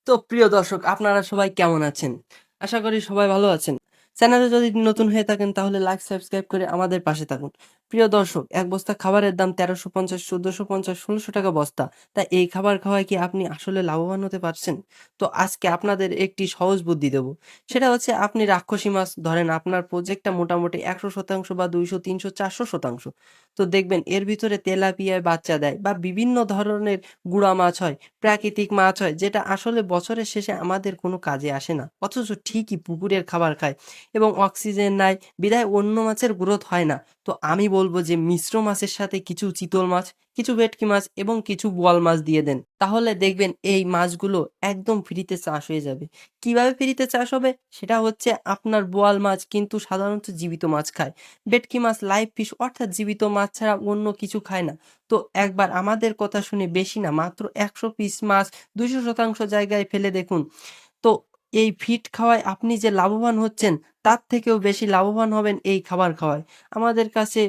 তো প্রিয় দর্শক আপনারা সবাই কেমন আছেন? আশা করি সবাই ভালো আছেন। চ্যানেলে যদি নতুন হয়ে থাকেন তাহলে লাইক, সাবস্ক্রাইব করে আমাদের পাশে থাকুন। প্রিয় দর্শক, এক বস্তা খাবারের দাম ৳১৩৫০, ৳১৪৫০, ৳১৬০০ বস্তা। তা এই খাবার খাওয়ায় কি আপনি আসলে লাভবান হতে পারছেন? তো আজকে আপনাদের একটি সহজ বুদ্ধি দেব। সেটা হচ্ছে আপনি রাক্ষসী মাছ ধরেন আপনার প্রজেক্টটা মোটামুটি ১০০% বা ২০০, ৩০০, ৪০০%। তো দেখবেন এর ভিতরে তেলাপিয়ায় বাচ্চা দেয় বা বিভিন্ন ধরনের গুড়া মাছ হয়। প্রাকৃতিক মাছ হয় যেটা আসলে বছরের শেষে আমাদের কোনো কাজে আসে না। অথচ ঠিকই পুকুরের খাবার খায় এবং অক্সিজেন নেয় বিধায় অন্য মাছের গ্রোথ হয় না। তো আমি বলব যে মিশ্র মাছের সাথে কিছু চিতল মাছ, কিছু ভেটকি মাছ এবং কিছু বোয়াল মাছ দিয়ে দেন। তাহলে দেখবেন এই মাছগুলো একদম ফ্রিতে চাষ হয়ে যাবে। কিভাবে ফ্রিতে চাষ হবে? সেটা হচ্ছে আপনার বোয়াল মাছ কিন্তু সাধারণত জীবিত মাছ খায়। ভেটকি মাছ লাইভ ফিশ অর্থাৎ জীবিত মাছ ছাড়া অন্য কিছু খায় না। তো একবার আমাদের কথা শুনে বেশি না মাত্র ১০০ পিস মাছ ২০০% জায়গায় ফেলে দেখুন। তো এই ফিড খাওয়ায় আপনি যে লাভবান হচ্ছেন তার থেকেও বেশি লাভবান হবেন এই খাবার খাওয়ায়। আমাদের কাছে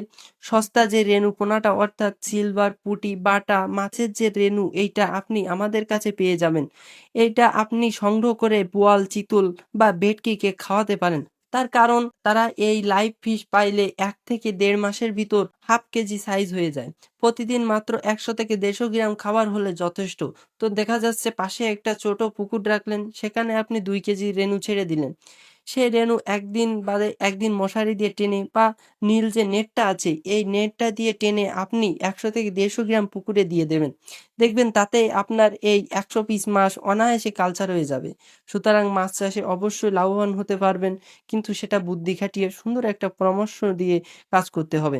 সস্তা যে রেনু পোনাটা অর্থাৎ সিলভার, পুঁটি, বাটা মাছের যে রেনু এইটা আপনি আমাদের কাছে পেয়ে যাবেন। এইটা আপনি সংগ্রহ করে বোয়াল, চিতল বা ভেটকিকে খাওয়াতে পারেন। তার কারণ তারা এই লাইভ ফিশ পাইলে ১ থেকে ১.৫ মাসের ভিতর হাফ কেজি সাইজ হয়ে যায়। প্রতিদিন মাত্র ১০০ থেকে ১৫০ গ্রাম খাবার হলে যথেষ্ট। তো দেখা যাচ্ছে পাশে একটা ছোট পুকুর রাখলেন, সেখানে আপনি ২ কেজি রেনু ছেড়ে দিলেন। সেই রেনু ১ দিন বাদে ১ দিন মশারি দিয়ে টেনে বা নীল যে নেটটা আছে, এই নেটটা দিয়ে টেনে আপনি ১০০ থেকে ১৫০ গ্রাম পুকুরে দিয়ে দেবেন। দেখবেন তাতে আপনার এই ১০০ পিস মাছ অনায়াসে কালচার হয়ে যাবে। সুতরাং মাছ চাষে অবশ্যই লাভবান হতে পারবেন, কিন্তু সেটা বুদ্ধি খাটিয়ে সুন্দর একটা পরামর্শ দিয়ে কাজ করতে হবে।